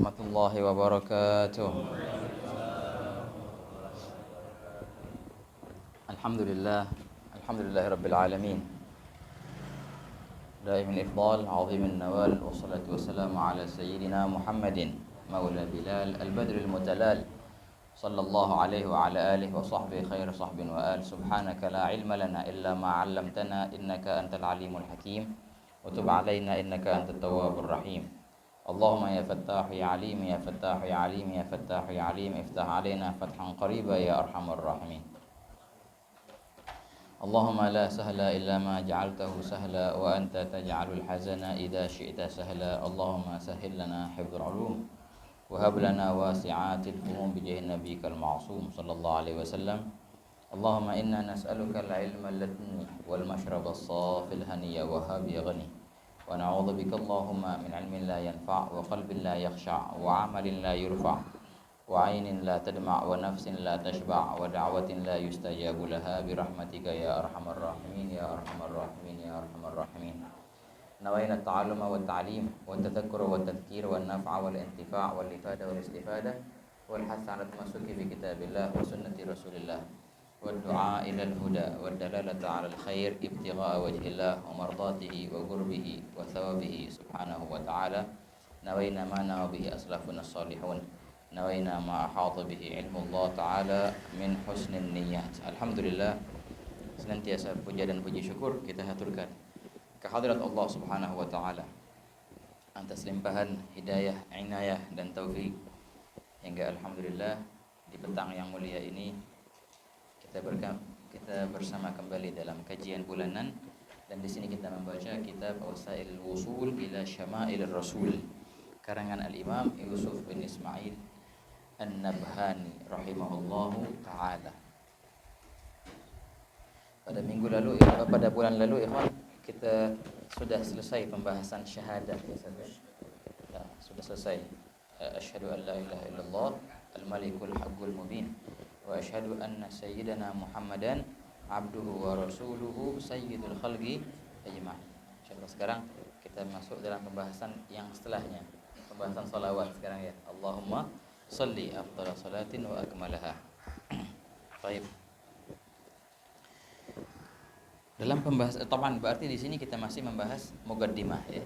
warahmatullahi wabarakatuh. Alhamdulillahirabbil alamin. Daimul ifdal, azimul nawal, wassalatu wassalamu ala sayyidina Muhammadin maula Bilal al-badril mutalal. Sallallahu alaihi wa ala alihi wa sahbihi khair sahbin wa al. Subhanaka la ilma lana illa ma 'allamtana innaka antal alimul hakim. Wa tub alaina innaka antat tawwabur rahim. Allahumma ya fattah ya alim ya fattah ya alim ya fattah ya alim iftah alaina fathan qariba ya arhamar rahimin. Allahumma la sahla illa ma ja'altahu sahla wa anta taj'alul hazana idza syi'ta sahla. Allahumma sahhil lana hifdzal ulum wa hab lana wasi'atil fahum bi jahin nabiyikal ma'sum sallallahu alaihi wasallam. Allahumma inna nas'aluka al-ilma ladunni wal mashraba as-safil haniyya wa habi ghani. Wa na'udzu bika Allahumma min 'ilmin la yanfa' wa qalbin la yakhsha' wa 'amalin la yurfa' wa 'ainin la tadma' wa nafsin la tashba' wa da'watin la yustajabu laha bi rahmatika ya arhamar rahimin ya arhamar rahimin ya arhamar rahimin. Nawaina at-ta'alluma wat ta'lim wa at-tadhakkura wat tadhkir wan naf'a wal intifa' wal ifada wal istifadah wal hath 'ala tamassuki bi kitabillah wa sunnati rasulillah. والدعاء إلى الهدى والدلالة على الخير ابتغاء وجه الله ومرضاته وقربه وثوابه سبحانه وتعالى. نوينا ما نوى به أسلافنا الصالحون نوينا ما أحاط به علم الله تعالى من حسن النيات. Alhamdulillah, senantiasa puja dan puji syukur kita haturkan kehadirat Allah Subhanahu wa taala atas limpahan hidayah, inayah dan taufik hingga alhamdulillah di petang yang mulia ini kita bersama kembali dalam kajian bulanan, dan di sini kita membaca kitab Wasailul Wusul ila Syama'il Rasul karangan Al-Imam Yusuf bin Ismail An-Nabhani rahimahullahu taala. Pada bulan lalu ikhwan, kita sudah selesai pembahasan syahadah ya, sudah selesai. Asyhadu an la ilaha illallah al-malikul haqqul mubin wa asyhadu anna sayyidana Muhammadan abduhu wa rasuluhu sayyidul khalqi ajma'in. Insyaallah sekarang kita masuk dalam pembahasan yang setelahnya, pembahasan salawat sekarang ya. Allahumma shalli afdhala salatin wa akmalaha. Baik. Dalam pembahasan taman berarti di sini kita masih membahas muqaddimah ya.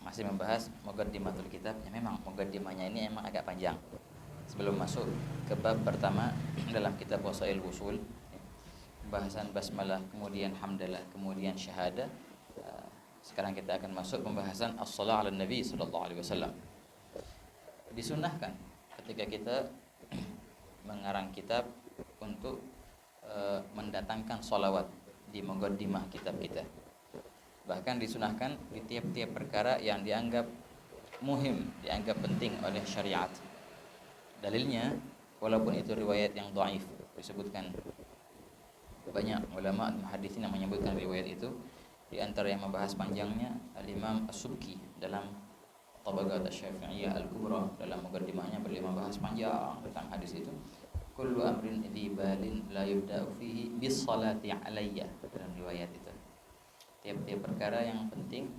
Masih membahas muqaddimatul kitab. Ya, memang muqaddimahnya ini emang agak panjang. Sebelum masuk ke bab pertama dalam kitab Wasailul Wusul, pembahasan basmalah, kemudian hamdalah, kemudian syahadah. Sekarang kita akan masuk pembahasan as-shalah 'alan nabi sallallahu alaihi wasallam. Disunnahkan ketika kita mengarang kitab untuk mendatangkan sholawat di muqaddimah kitab kita. Bahkan disunahkan di tiap-tiap perkara yang dianggap muhim, dianggap penting oleh syariat. Dalilnya, walaupun itu riwayat yang dhaif, disebutkan banyak ulama muhaddisin yang menyebutkan riwayat itu. Di antara yang membahas panjangnya Al-Imam As-Subki dalam Tabaqat Asy-Syafi'iyah Al-Kubra, dalam muqaddimahnya beliau membahas panjang tentang hadis itu. Kullu amrin dhi balin la yubda'u fihi bis salati alayya, dalam riwayat itu. Tiap-tiap perkara yang penting,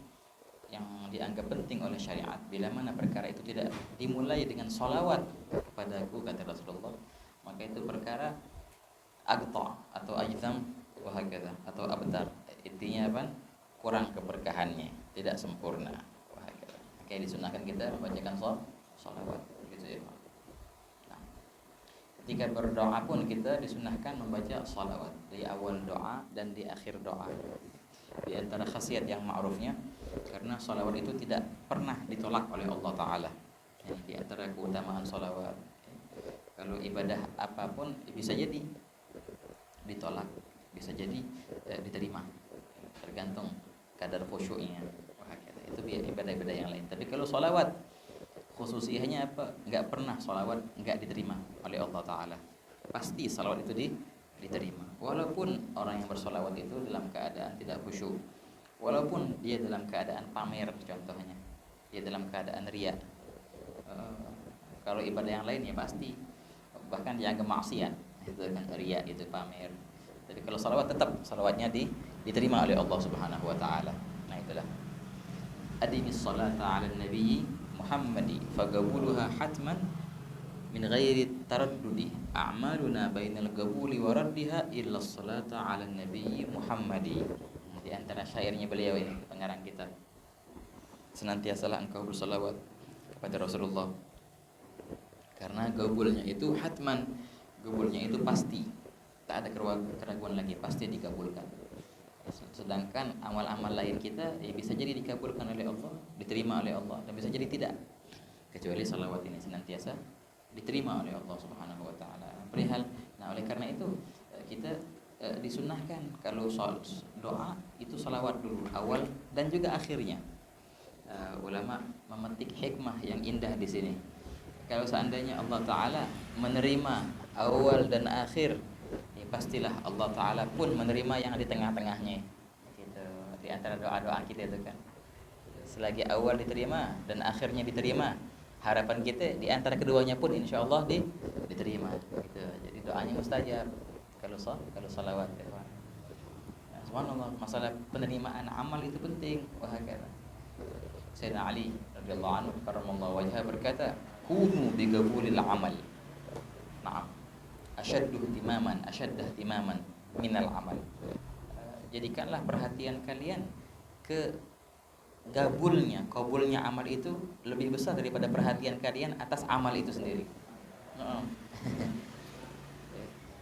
yang dianggap penting oleh syariat, bila mana perkara itu tidak dimulai dengan sholawat kepadaku, kata Rasulullah, maka itu perkara agta atau ajzam wahakadha atau abtar. Intinya apa? Kurang keberkahannya, tidak sempurna wahakadha. Maka disunahkan kita membacakan sholawat gitu ya. Nah, ketika berdoa pun kita disunahkan membaca sholawat di awal doa dan di akhir doa. Di antara khasiat yang ma'rufnya, karena sholawat itu tidak pernah ditolak oleh Allah Ta'ala. Di antara keutamaan sholawat, kalau ibadah apapun bisa jadi ditolak, bisa jadi diterima, tergantung kadar khusyuknya. Itu ibadah-ibadah yang lain. Tapi kalau sholawat, khususiyahnya apa? Enggak pernah sholawat enggak diterima oleh Allah Ta'ala. Pasti sholawat itu diterima. Walaupun orang yang bersolawat itu dalam keadaan tidak khusyuk, walaupun dia dalam keadaan pamer, contohnya dia dalam keadaan riya. Kalau ibadah yang lain ya pasti bahkan dianggap maksiat, itu kan riya, itu pamer. Tapi kalau salawat tetap salawatnya diterima oleh Allah Subhanahu wa taala. Nah itulah adimis salata 'alan nabi Muhammadi fagabuluha hatman min ghairi taraddudi a'maluna bainal gabuli wa raddiha illa salata ala nabiyyi Muhammadi. Di antara syairnya beliau ini, pengarang kitab, senantiasalah engkau bersalawat kepada Rasulullah, karena gabulnya itu hatman, gabulnya itu pasti, tak ada keraguan lagi, pasti dikabulkan. Sedangkan amal-amal lain kita bisa jadi dikabulkan oleh Allah, diterima oleh Allah, dan bisa jadi tidak, kecuali salawat ini senantiasa diterima oleh Allah Subhanahu wa taala. Perihal, nah oleh karena itu kita disunahkan kalau doa itu salawat dulu awal dan juga akhirnya. Ulama memetik hikmah yang indah di sini. Kalau seandainya Allah taala menerima awal dan akhir, ya pastilah Allah taala pun menerima yang di tengah-tengahnya. Gitu. Di antara doa-doa kita itu kan. Selagi awal diterima dan akhirnya diterima, harapan kita di antara keduanya pun insya Allah diterima. Gitu. Jadi doanya mustajab kalau salawat. Nah, subhanallah, masalah penerimaan amal itu penting. Wahakala Sayyidina Ali radhiyallahu anhu karramallahu wajhahu berkata, kunu bigabulil amal. Naam. Ashaddah timaman minal amal. Jadikanlah perhatian kalian ke kabulnya amal itu lebih besar daripada perhatian kalian atas amal itu sendiri.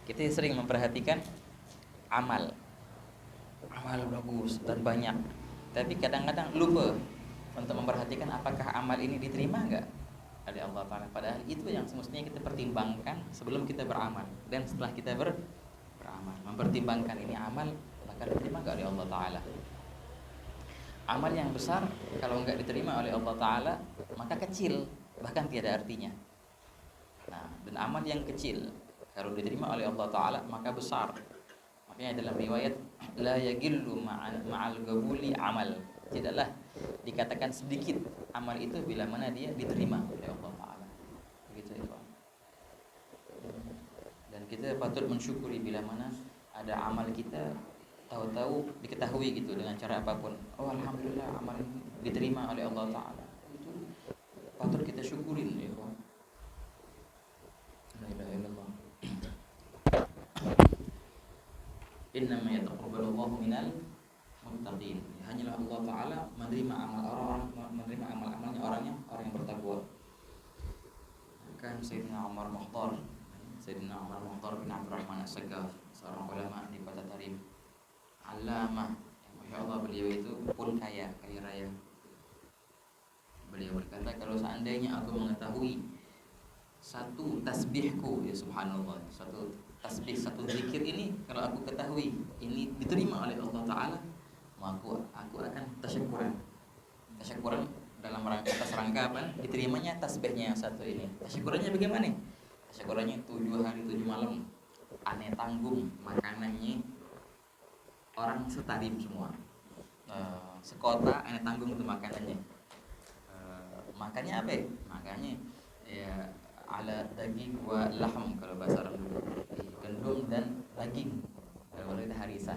Kita sering memperhatikan amal bagus dan banyak, tapi kadang-kadang lupa untuk memperhatikan apakah amal ini diterima enggak oleh Allah Ta'ala. Padahal itu yang semestinya kita pertimbangkan sebelum kita beramal, dan setelah kita beramal mempertimbangkan ini amal bakal diterima enggak oleh Allah Ta'ala. Amal yang besar kalau enggak diterima oleh Allah Ta'ala maka kecil, bahkan tiada artinya. Nah, dan amal yang kecil kalau diterima oleh Allah Ta'ala maka besar. Makanya dalam riwayat la yagillu ma'al gabuli amal, tidaklah dikatakan sedikit amal itu bila mana dia diterima oleh Allah Ta'ala. Begitu ya Pak. Dan kita patut mensyukuri bila mana ada amal kita tahu-tahu diketahui gitu dengan cara apapun. Oh alhamdulillah amal ini diterima oleh Allah Ta'ala. Itu patut kita syukurin ya Pak. La ilaha illallah. Innama yataqabbalullahu minal muttaqin. Hanyalah Allah Ta'ala menerima amal-amalnya orang yang bertakwa. Kan Sayyidina Umar Mukhtar bin Abdurrahman As-Saggaf, seorang ulama di kota Tarim, Allamah, Masya Allah, beliau itu pun kaya raya. Beliau berkata, kalau seandainya aku mengetahui satu tasbihku, ya subhanallah, satu tasbih, satu zikir ini, kalau aku ketahui ini diterima oleh Allah Ta'ala, maka aku akan tasyukuran dalam atas rangka apa? Diterimanya tasbihnya yang satu ini. Tasyukurannya bagaimana? Tasyukurannya 7 hari 7 malam aneh tanggung makanannya orang setarim semua, sekota aneh tanggung untuk makanannya. Makannya apa ya? Makannya ya ala daging wa lahm kalau bahasa Arab dulu, gandum dan daging. Kalau itu harisah.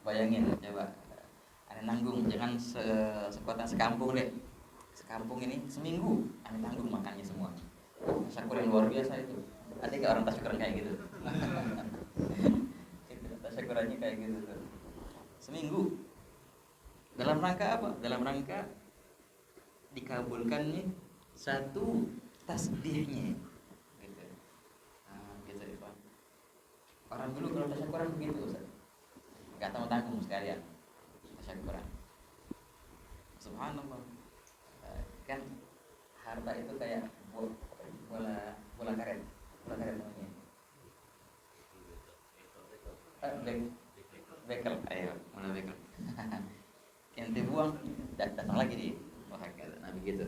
Bayangin coba, aneh tanggung, jangan sekota, sekampung deh. Sekampung ini seminggu aneh tanggung makannya semua. Tasyukur yang luar biasa itu. Ada gak orang tasyukuran kayak gitu? Tasyukurannya kayak gitu tuh. Seminggu. Dalam rangka apa? Dalam rangka dikabulkannya satu tasbihnya gitu. Nah, gitu ya Pak. Orang dulu kalau tasyukuran begitu Ustaz, gak tanggung sekalian tasyukuran. Subhanallah. Kan harta itu kayak bola karet namanya. Bekel, ayo bola bekel. Yang dibuang datang lagi di nah begitu.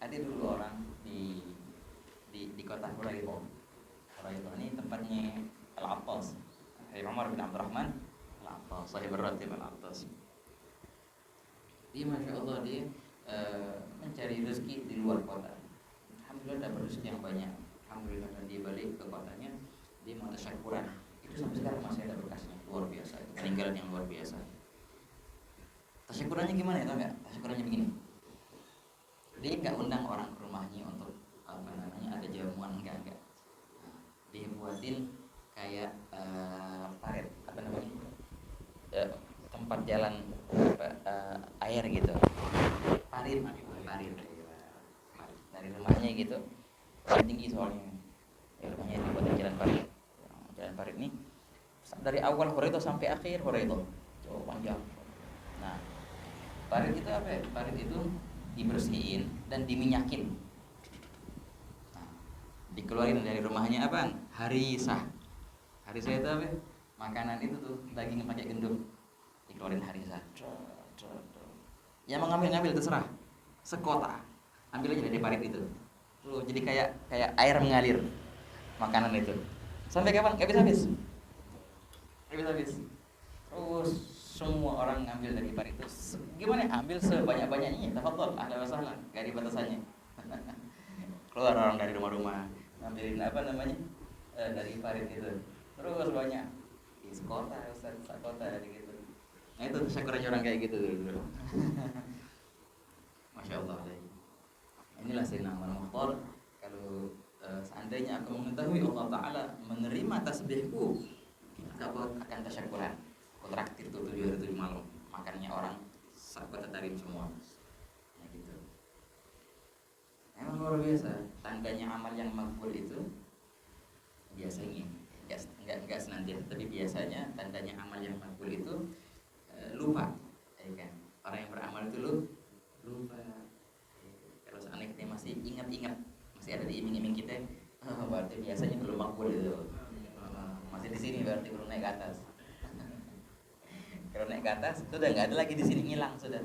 Ada dulu orang di kota Hurairah. Hurairah ini tempatnya Al-Attas, Umar bin Abdurrahman Al-Attas, sahib ar-ratib Al-Attas. Dia Masya Allah dia mencari rezeki di luar kota. Alhamdulillah dapat rezeki yang banyak. Alhamdulillah, dan dia balik ke kotanya, dia mau tasyukuran. Itu sampai sekarang masih ada bekasnya, luar biasa. Itu peninggalan yang luar biasa. Tasyukurannya gimana ya, tau nggak? Tasyukurannya begini. Dia nggak undang orang ke rumahnya untuk apa namanya ada jamuan, enggak. Nah, dia buatin kayak parit apa namanya, eh, tempat jalan apa, air gitu, parit dari rumahnya gitu, paling tinggi soalnya. Rumahnya dibuatin jalan parit nih dari awal Horeto sampai akhir Horeto, jauh panjang. Nah, parit itu apa ya? Parit itu dibersihin dan diminyakin. Nah, dikeluarin dari rumahnya apaan? Harisah. Harisah itu apa? Makanan itu tuh daging pakai gendut. Dikeluarin harisah. Yang mau ngambil terserah. Sekota. Ambil aja dari parit itu. Tuh, jadi kayak air mengalir makanan itu. Sampai kapan? Gak habis-habis. Terus semua orang ngambil dari parit itu. Gimana? Ambil sebanyak-banyaknya. Tafadhol, ahlan wa sahlan. Gak ada batasannya. Keluar orang dari rumah-rumah ngambilin apa namanya? Dari parit itu. Terus banyak. Di sekota, Ustaz, sekota gitu. Nah, itu syukurnya orang kayak gitu dulu. Masya Allah. Inilah Sayyidina Umar Mukhtar. Kalau seandainya aku mengetahui Allah Ta'ala menerima tasbihku, aku akan tasyakuran. Aku traktir tuh 7 hari 7 malam makannya orang, sahabat tatarin semua. Nah gitu. Emang luar biasa. Tandanya amal yang makbul itu biasanya enggak senantiasa, tapi biasanya tandanya amal yang makbul itu lupa, ya kan? Orang yang beramal itu lupa. Kalau seandainya kita masih ingat-ingat, masih ada di iming-iming kita, berarti biasanya belum makbul itu. Masih di sini berarti belum naik ke atas. Kalau naik ke atas sudah nggak ada lagi di sini, hilang sudah.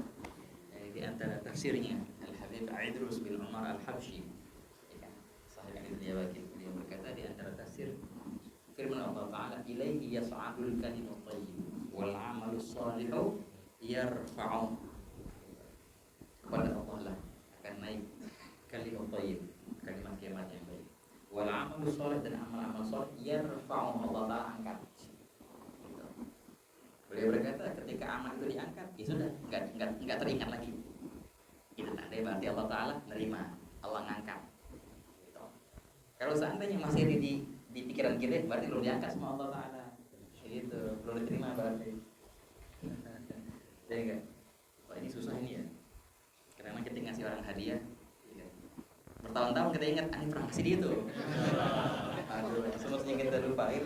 Di antara tafsirnya Al Habib Idrus bin Umar Al Habsyi, ya kan? Sahih itu dia berkata di antara tafsir firman Allah Ta'ala, ilaihi yas'adul kalimut thayyib wal 'amalus shalihu yarfa'u. Kepada Allah lah akan naik kalimat thayyib, kalimat yang baik. Wal 'amalus shalih, dan amal-amal saleh yarfa'u, Allah Ta'ala angkat. Beliau berkata ketika amal itu diangkat, ya sudah enggak teringat lagi. Itu tanda berarti Allah Ta'ala nerima, Allah ngangkat. Gitu. Kalau seandainya masih ada di pikiran kita, berarti belum diangkat sama Allah Ta'ala. Gitu, belum diterima berarti. Ya enggak? Wah, ini susah ini ya. Karena kita ngasih orang hadiah, ya. Bertahun-tahun kita ingat, ini pernah kasih dia tuh. Aduh, semestinya kita lupain,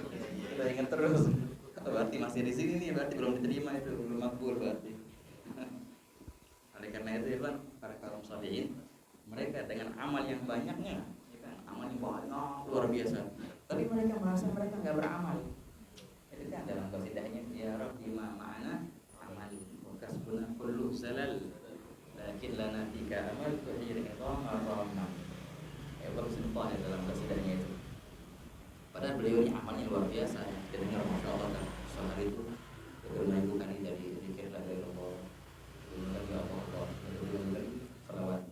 kita ingat terus. Berarti masih di sini nih, berarti belum diterima itu, belum makbul berarti. Oleh karena itu ya kan, para kaum salihin, mereka dengan amal yang banyaknya, ya kan, amal yang banyak luar biasa, tapi mereka merasa mereka nggak beramal. Itu kan dalam qasidahnya, ya Rabbi ma ma'ana amal wa kasbuna kullu zalal lakin lana fika amal tuhir idham ar-rahman. Ya bagus ya dalam qasidahnya itu. Padahal beliau ini amalnya luar biasa. Kita dengar Masya Allah kan, sehari itu bermain kali dari zikir la ilaha illallah, belum lagi Allah, belum lagi salawat,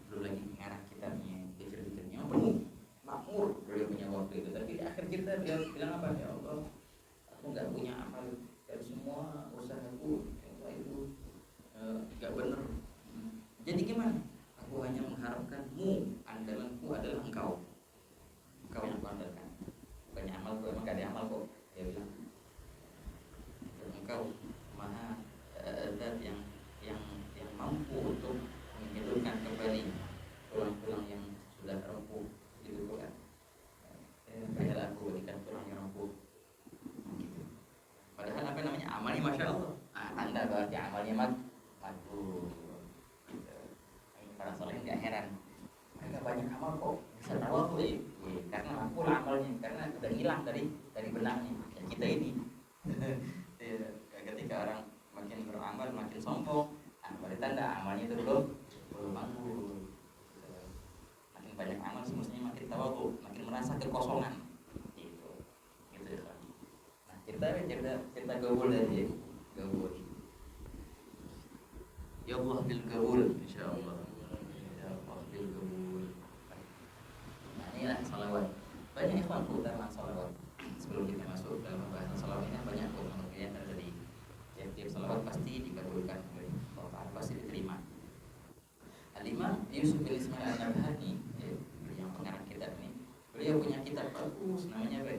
belum lagi ngarang kitabnya, zikir-zikirnya penuh, makmur beliau punya waktu itu. Tapi di akhir kita beliau bilang apa? Ya Allah, aku nggak punya amal, dan semua usahaku itu nggak benar. Jadi gimana? Aku hanya mengharapkanmu, andalanku adalah engkau yang aku andalkan. Bukannya amal kok, emang gak ada amal kok. Dia bilang engkau maha zat yang mampu untuk menghidupkan kembali tulang-tulang yang sudah rapuh, gitu kan. Berilah aku berikan tulang yang rapuh, gitu. Padahal apa namanya, amalnya Masya Allah, tanda berarti amalnya makbul. Para soleh nggak heran, mereka banyak amal kok bisa tawadhu, karena makbul amalnya, karena sudah hilang dari benaknya. Ya, kita ini ketika orang makin beramal makin sombong, berarti tanda amalnya itu belum makbul. Makin banyak amal semestinya makin tawadhu, makin merasa kekosongan, gitu ya. Nah, cerita gaul dari gaul. Ya Allah bil gaul, insyaallah. Inilah salawat. Banyak ikhwan keutamaan salawat. Sebelum kita masuk dalam pembahasan salawat ini, banyak keutamaan yang terjadi. Tiap salawat pasti dikabulkan oleh Allah, pasti diterima. Al-Imam Yusuf bin beliau punya kitab bagus namanya apa?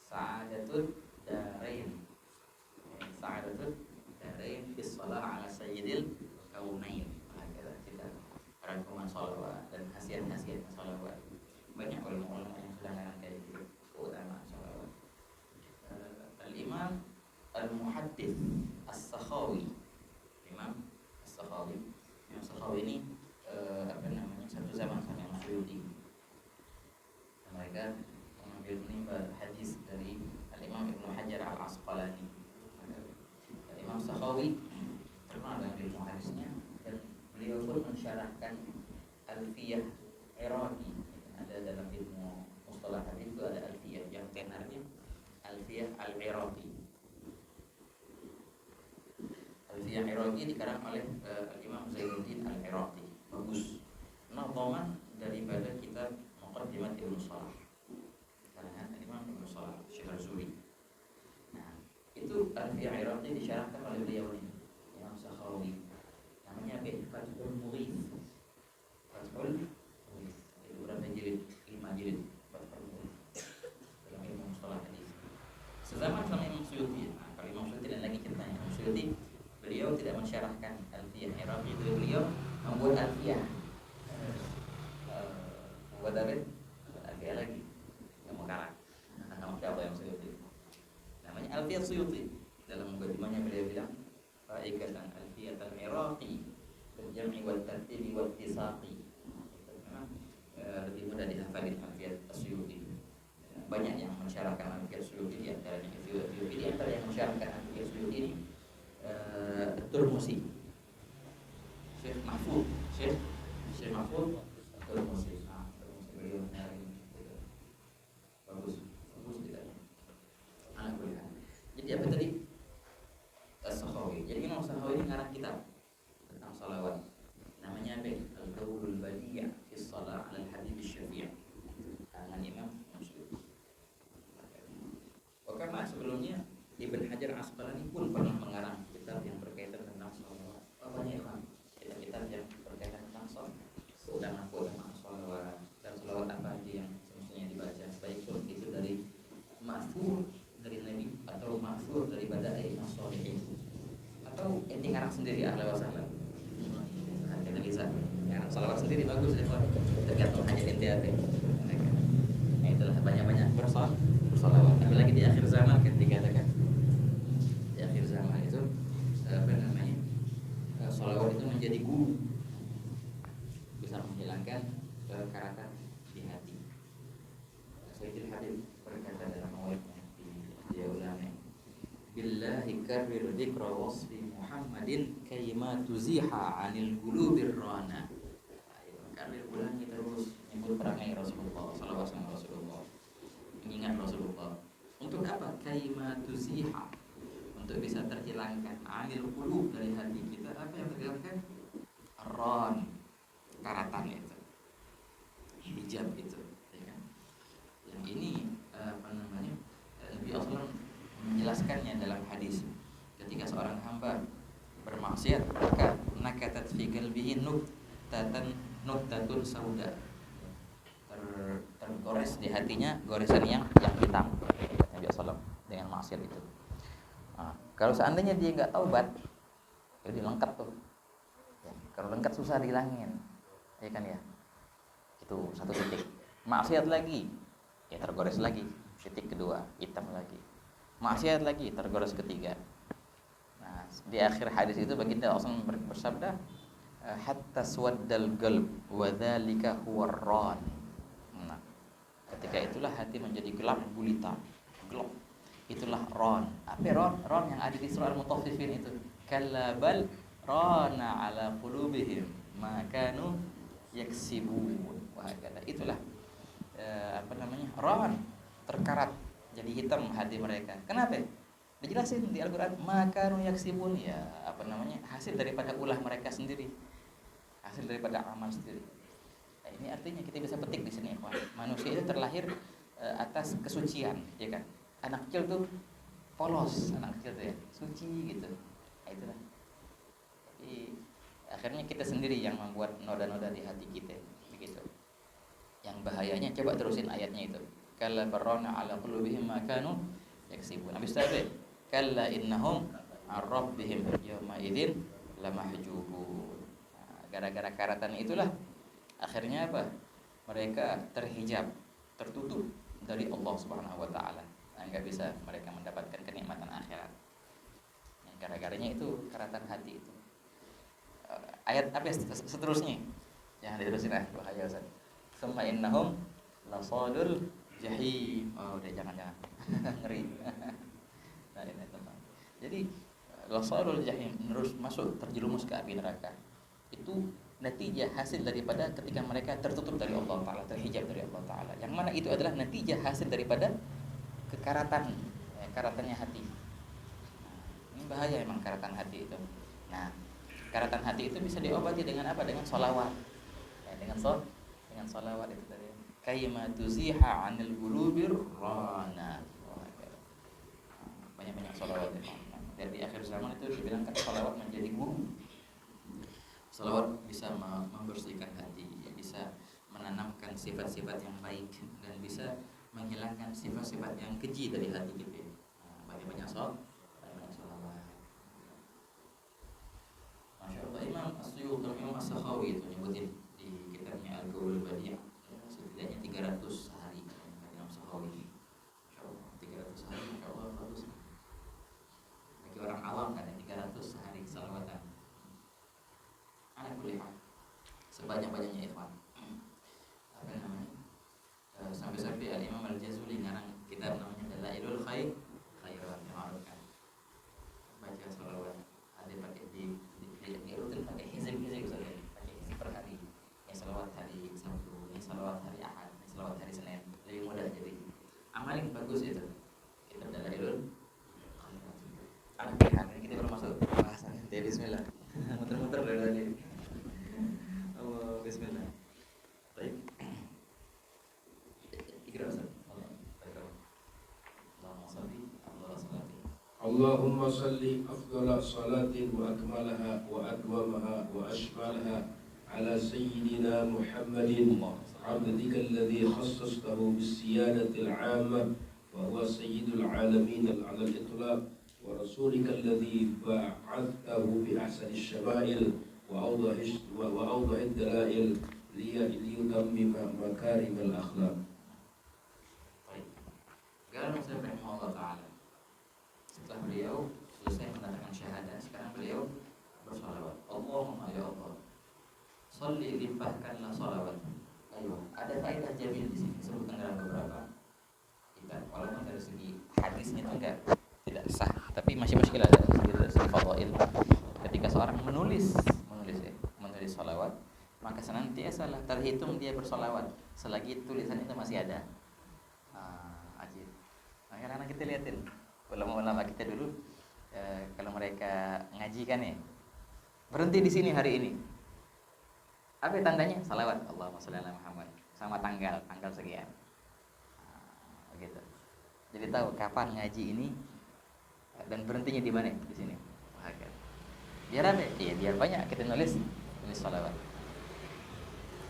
Sa'adatul Darain. Sa'adatul Darain fi shalah ala sayyidil kaunain. Kita rangkuman sholawat dan khasiat-khasiat sholawat. Banyak ulama-ulama yang sudah mengangkat itu keutamaan sholawat. Al-Imam Al-Muhaddits As-Sakhawi. Imam As-Sakhawi. Imam As-Sakhawi ini satu zaman sama Imam Suyuti. Mereka mengambil menimba hadis dari Al-Imam Ibnu Hajar Al-Asqalani. Imam Sakhawi terkenal dengan ilmu hadisnya dan beliau pun mensyarahkan Alfiyah Iraqi. Ada dalam ilmu mustalah hadis itu ada Alfiyah yang tenarnya Alfiyah Al-Iraqi. Alfiyah Iraqi dikarang oleh Imam Zainuddin Al-Iraqi. Bagus. Nadhaman daripada kitab Muqaddimat Ibnu Shalah. Karangan Imam Ibnu Shalah Syekh Al-Zuri. Nah, itu Alfiyah Iraqi disyarahkan oleh beliau ini, Imam Sakhawi. Namanya Fathul Mughith. Fathul Mughith. Itu berapa jilid? 5 jilid. Fathul Mughith. Dalam ilmu mustalah hadis. Sezaman sama Imam Suyuti. Nah, kalau Imam Suyuti dan lagi ceritanya Imam Suyuti, beliau tidak mensyarahkan Alfiyah Iraqi, itu beliau membuat Alfiyah. Membuat Alfiyah lagi. Yang mengarang. Nama siapa yang Suyuti? Namanya Alfiyah Suyuti. Dalam mukadimahnya beliau bilang faikatan Alfiyah Al-Iraqi bil jam'i wal tartibi wal tisaqi. Memang lebih mudah dihafalin Alfiyah Suyuti. Banyak yang mensyarahkan Alfiyah Suyuti, di antaranya di antara yang mensyarahkan Alfiyah Suyuti ini Turmusi, Syekh Mahfud Turmusi. Beliau bagus tidak. Jadi apa tadi? As-Sakhawi. Jadi Imam Sakhawi ini ngarang kitab tentang salawat. Namanya apa? Al-Qaulul Badi' fi Shalah 'ala al-Habib Asy-Syafi'. Karangan Imam Muslim. Karena sebelumnya Ibn Hajar Asqalani pun pernah mengarang kitab yang berkaitan tentang salawat. Banyak kan? Kitab yang berkaitan tentang salawat. Keutamaan salawat dan salawat apa aja yang semestinya dibaca, baik pun itu dari ma'thur dari Nabi atau ma'thur daripada ayat sholihin atau ente ngarang sendiri ahli wasallam. Nah, kita bisa ngarang salawat sendiri bagus ya Pak. Tergantung hanya ente apa. Nah, itulah banyak-banyak bersalawat. Apalagi di akhir zaman kan dikatakan di akhir zaman itu salawat itu menjadi guru, bisa menghilangkan kekerasan di hati. Sayyidul Habib berkata dalam mawaidnya dia ulama, billahi karrir dzikra wasfi Muhammadin kayma tuziha 'anil qulubir rana. Karrir ulangi terus nyebut perangai Rasulullah, salawat sama Rasulullah, mengingat Rasulullah. Untuk apa? Kayma tuziha, untuk bisa terhilangkan 'anil qulub, dari hati kita apa yang terhilangkan? Ron, karatan itu, hijab itu, ya kan? Yang ini Nabi SAW menjelaskannya dalam hadis. Ketika seorang hamba bermaksiat, maka nakatat fi qalbihi nuktatun sauda, tergores di hatinya goresan yang hitam. Nabi SAW dengan maksiat itu. Nah, kalau seandainya dia nggak taubat, jadi lengkap tuh. Ya, kalau lengkap susah dihilangin, ya kan ya. Itu satu titik. Maksiat lagi, ya tergores lagi. Titik kedua, hitam lagi. Maksiat lagi, tergores ketiga. Nah, di akhir hadis itu baginda langsung bersabda, hatta swaddal qalb wa dzalika huwa ar-ran. Nah, ketika itulah hati menjadi gelap gulita, gelap. Itulah ron. Apa ron? Ron yang ada di surah Al-Mutaffifin itu. Kalla bal rana ala qulubihim ma kanu yaksibun. Wah, kata itulah ron, terkarat jadi hitam hati mereka. Kenapa? Dijelasin di Al-Qur'an, ma kanu yaksibun, ya hasil daripada ulah mereka sendiri. Hasil daripada amal sendiri. Nah, ini artinya kita bisa petik di sini, Pak. Manusia itu terlahir atas kesucian, ya kan? Anak kecil tuh polos, anak kecil tuh ya, suci gitu. Nah, itulah. Jadi akhirnya kita sendiri yang membuat noda-noda di hati kita, begitu. Yang bahayanya, coba terusin ayatnya itu. kalla barrana ala qulubihim ma kanu yaksibun. Habis itu apa? Kalla innahum an rabbihim yawma idzin lamahjubun. Nah, gara-gara karatan itulah akhirnya apa? Mereka terhijab, tertutup dari Allah Subhanahu wa taala. Nah, enggak bisa mereka mendapatkan kenikmatan akhirat. Nah, gara-garanya itu karatan hati itu. Ayat apa seterusnya? Jangan diterusin bahaya Ustaz. Summa innahum lasadul jahim. Oh, udah jangan. Ngeri. Nah, ini teman. Jadi lasadul jahim terus masuk terjerumus ke api neraka. Itu natijah hasil daripada ketika mereka tertutup dari Allah Ta'ala, terhijab dari Allah Ta'ala. Yang mana itu adalah natijah hasil daripada kekaratan, karatannya hati. Nah, ini bahaya memang karatan hati itu. Nah, karatan hati itu bisa diobati dengan apa? Dengan sholawat. Dengan sholawat itu tadi. Kaima tuziha 'anil qulubir rana. Banyak-banyak sholawat ya. Dan di akhir zaman itu dibilangkan sholawat menjadi guru. Sholawat bisa membersihkan hati, bisa menanamkan sifat-sifat yang baik, dan bisa menghilangkan sifat-sifat yang keji dari hati kita. Banyak-banyak sholawat. Masya Allah, Imam As-Suyuti, Imam As-Sakhawi itu nyebutin di kitabnya Al-Qaulul Badi', setidaknya 300 hari Imam As-Sakhawi. Masya Allah, 300 hari, Masya Allah, bagus. Bagi orang awam kan, 300 hari salawatan. Anak boleh sebanyak-banyaknya ikhwan. Apa namanya? Sampai-sampai Al-Imam Al-Jazuli ngarang kitab namanya Dalailul Khairat, kan. Baca salawat, ada pakai di rutin pakai hizib saja, pakai hizib per hari. Ini salawat hari Sabtu, ini salawat hari Ahad, ini salawat hari Senin. Lebih mudah jadi. Amal yang bagus itu. Kitab Dalailul Khairat. Anak pilihan ini kita baru masuk bahasan. Bismillah. Muter-muter dari tadi. Allah, bismillah. Baik. Ikra Ustaz. Allahumma salli afdhala salatin wa akmalaha wa adwamaha wa ashmalaha ala sayyidina Muhammadin abdika alladhi khassastahu bis-siyadati al-'amma wa huwa sayyidul 'alamin ala al-itlaq wa rasulika alladhi ba'athtahu bi ahsani asy-syama'il wa awdahi ad-dalail liyutammima makarim al-akhlaq. Baik. Kalau saya rahimahullah ta'ala, setelah beliau selesai mendatangkan syahadah, sekarang beliau bersalawat. Allahumma ya Allah, sholli, limpahkanlah salawat. Ayo, ada faedah jamil di sini, sebutkan dalam beberapa kitab. Walaupun dari segi hadisnya itu tidak sah, tapi masih muskil ada dari segi fadail. Ketika seorang menulis salawat, maka senantiasa terhitung dia bersalawat selagi tulisan itu masih ada. Ajib. Nah, karena kita lihatin ulama-ulama kita dulu, kalau mereka ngaji kan ya, berhenti di sini hari ini. Apa tandanya? Salawat. Allahumma sholli ala Muhammad. Sama tanggal sekian. Begitu. Jadi tahu kapan ngaji ini dan berhentinya di mana? Di sini. Biar apa? Iya, biar banyak kita nulis salawat.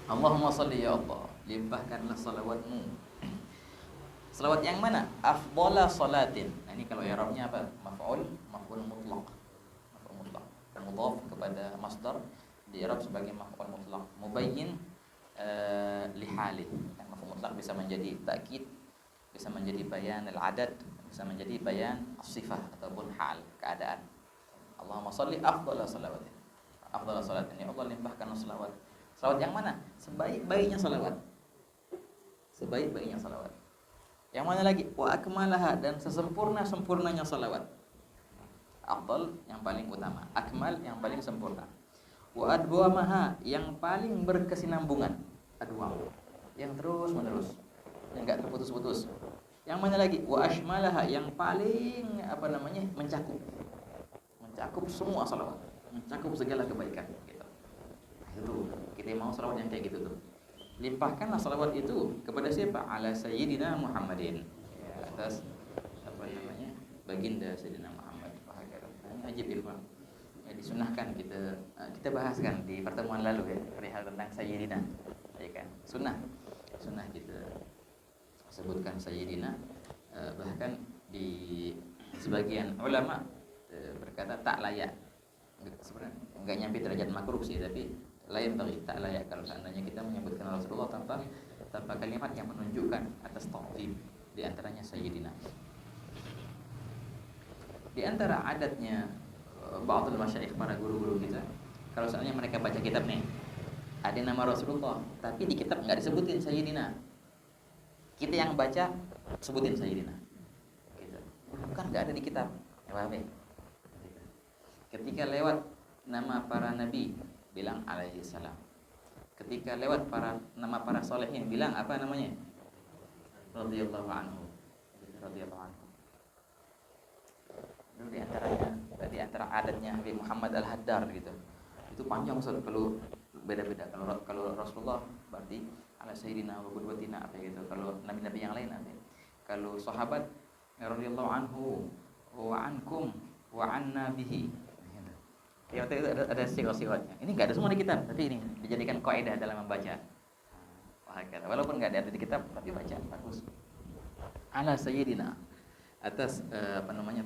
Allahumma sholli ya Allah, limpahkanlah salawatmu. Salawat yang mana? Afdhala salatin. Nah, ini kalau i'rabnya apa? Maf'ul mutlaq. Maf'ul mutlaq. Mudhaf kepada masdar di i'rab sebagai maf'ul mutlaq. Mubayyin li halih. Maf'ul mutlaq bisa menjadi takkid, bisa menjadi bayan al-adad, bisa menjadi bayan as-sifah ataupun hal, keadaan. Allahumma sholli afdhala salawatin. Afdhala salatin, ya Allah limpahkanlah salawat. Salawat yang mana? Sebaik-baiknya salawat. Sebaik-baiknya salawat. Yang mana lagi? Wa akmalaha, dan sesempurna-sempurnanya salawat. Afdal yang paling utama, akmal yang paling sempurna. Wa adwamaha, yang paling berkesinambungan. Adwam, yang terus menerus, yang enggak terputus-putus. Yang mana lagi? Wa ashmalaha, yang paling mencakup semua salawat, mencakup segala kebaikan gitu. Itu kita mau salawat yang kayak gitu tuh. Limpahkanlah salawat itu kepada siapa? Ala sayyidina Muhammadin, ya, atas baginda sayyidina Muhammad. Ini ajib irfan. Ya, disunahkan kita bahaskan di pertemuan lalu ya, perihal tentang sayyidina, ya kan? Sunnah kita sebutkan Sayyidina, bahkan di sebagian ulama berkata tak layak. Sebenarnya enggak nyampe derajat makruh sih, tapi lain bagi tak layak kalau seandainya kita menyebutkan Rasulullah tanpa kalimat yang menunjukkan atas ta'zim, di antaranya Sayyidina. Di antara adatnya ba'dul masyayikh, para guru-guru kita, kalau seandainya mereka baca kitab nih, ada nama Rasulullah, tapi di kitab nggak disebutin Sayyidina, kita yang baca sebutin Sayyidina gitu. Bukan nggak ada di kitab, paham ya? Ketika lewat nama para nabi bilang alaihi salam. Ketika lewat nama para solehin bilang apa namanya? Radhiyallahu anhu. Radhiyallahu anhu. Itu di antara adatnya Nabi Muhammad Al-Haddar gitu. Itu panjang Ustaz, kalau beda-beda. Kalau Rasulullah berarti ala sayyidina wa qudwatina apa gitu. Kalau nabi-nabi yang lain apa? Kalau sahabat radhiyallahu anhu wa ankum wa anna bihi. Ya, itu ada siwat-siwatnya. Ini enggak ada semua di kitab, tapi ini dijadikan kaidah dalam membaca. Walaupun enggak ada di kitab, tapi baca bagus. Ala sayyidina, atas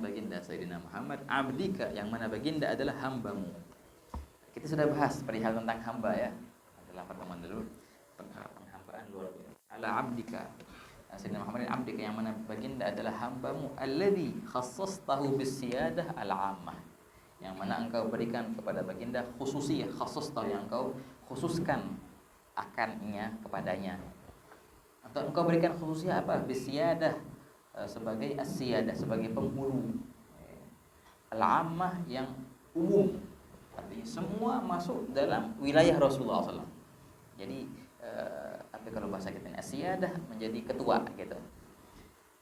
baginda Sayyidina Muhammad, abdika, yang mana baginda adalah hambamu. Kita sudah bahas perihal tentang hamba ya, adalah pertemuan dulu, penghambaan luar biasa. Ala abdika, Sayyidina Muhammad abdika, yang mana baginda adalah hambamu, alladzi khassastahu bisiyadah al-ammah, yang mana engkau berikan kepada baginda khususiyah, khassastahu, yang engkau khususkan akannya kepadanya. Atau engkau berikan khususiyah apa? Bisiyadah, sebagai as-siyadah, sebagai penghulu, al-ammah, yang umum, artinya semua masuk dalam wilayah Rasulullah SAW. Jadi kalau bahasa kita as-siyadah menjadi ketua gitu,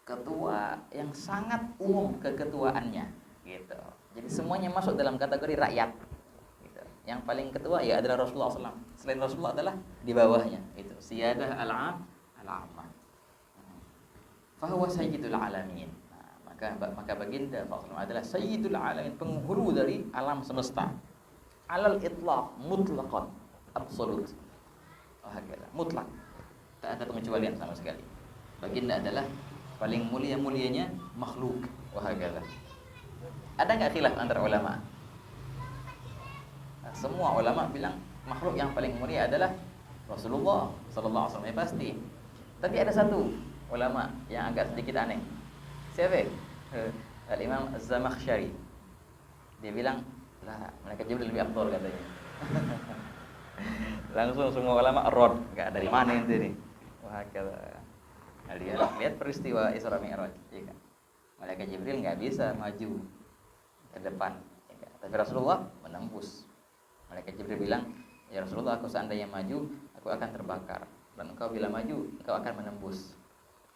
ketua yang sangat umum keketuaannya gitu. Jadi semuanya masuk dalam kategori rakyat gitu. Yang paling ketua ya adalah Rasulullah SAW. Selain Rasulullah adalah di bawahnya, itu siyadah al-ammah. Fahuwa sayyidul alamin. Nah, maka baginda Rasulullah adalah sayyidul alamin, penghulu dari alam semesta. Alal itlaq, mutlaqan, absolut. Mutlak. Tak ada pengecualian sama sekali. Baginda adalah paling mulia-mulianya makhluk. Wahagala. Ada enggak khilaf antara ulama? Nah, semua ulama bilang makhluk yang paling mulia adalah Rasulullah sallallahu alaihi wasallam, pasti. Tapi ada satu ulama yang agak sedikit aneh. Siapa? Al-Imam Az-Zamakhsyari. Dia bilang, lah, malaikat Jibril lebih afdal katanya. Langsung semua ulama rod, enggak dari mana itu nih. Wah, kata lihat peristiwa Isra Mi'raj, ya kan? Malaikat Jibril enggak bisa maju ke depan, ya kan? Tapi Rasulullah menembus. Malaikat Jibril bilang, "Ya Rasulullah, aku seandainya maju, aku akan terbakar. Dan engkau bila maju, engkau akan menembus.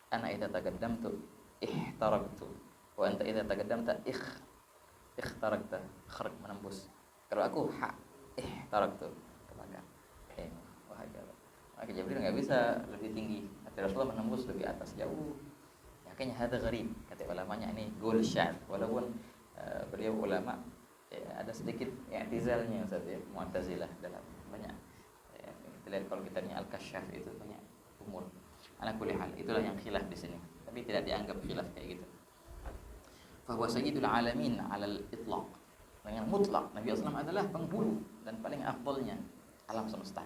Ana idza taqaddamtu ihtaraktu wa anta idza taqaddamta ikhtarakta." Menembus. Kalau aku ihtaraktu, terbakar. Wah, maka Jibril enggak bisa lebih tinggi. Tapi Rasulullah menembus lebih atas jauh. Makanya hadza gharib, kata ulamanya, ini goal shot. Walaupun beliau ulama ada sedikit i'tizalnya Ustaz ya, Mu'tazilah dalam banyak kita lihat kalau kita lihat Al-Kasyaf itu banyak umur. Ala kulli hal, itulah yang khilaf di sini. Tapi tidak dianggap khilaf kayak gitu. Fa huwa sayyidul alamin 'alal itlaq. Dengan mutlak Nabi sallallahu adalah penghulu dan paling afdalnya alam semesta.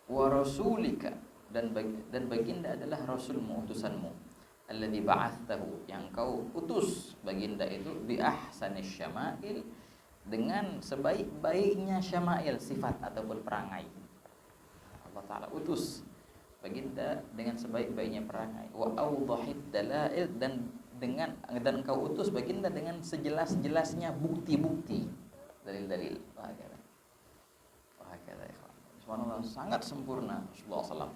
Wa rasulika, dan baginda adalah rasulmu, utusanmu, alladzi ba'atsahu, yang kau utus baginda itu bi ahsanis syama'il, dengan sebaik-baiknya syama'il, sifat ataupun perangai. Allah taala utus baginda dengan sebaik-baiknya perangai. Wa awdahid dalail, dan engkau utus baginda dengan sejelas-jelasnya bukti-bukti, dalil-dalil. Subhanallah, sangat sempurna Rasulullah SAW.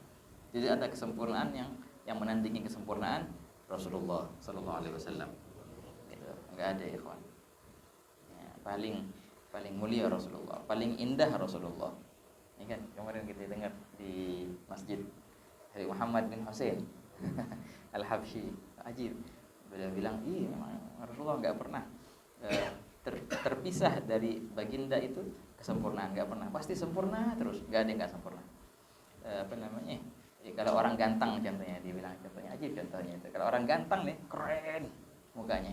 Jadi ada kesempurnaan yang menandingi kesempurnaan Rasulullah sallallahu alaihi wasallam. Gitu. Enggak ada, ikhwan. Ya, paling mulia Rasulullah, paling indah Rasulullah. Ini kan kemarin kita dengar di masjid dari Muhammad bin Hussein Al-Habsyi, ajib. Beliau bilang, memang Rasulullah enggak pernah terpisah dari baginda itu kesempurnaan, enggak pernah. Pasti sempurna terus, enggak ada yang enggak sempurna. Kalau orang ganteng contohnya, dibilang contohnya aja contohnya itu. Kalau orang ganteng nih, keren mukanya.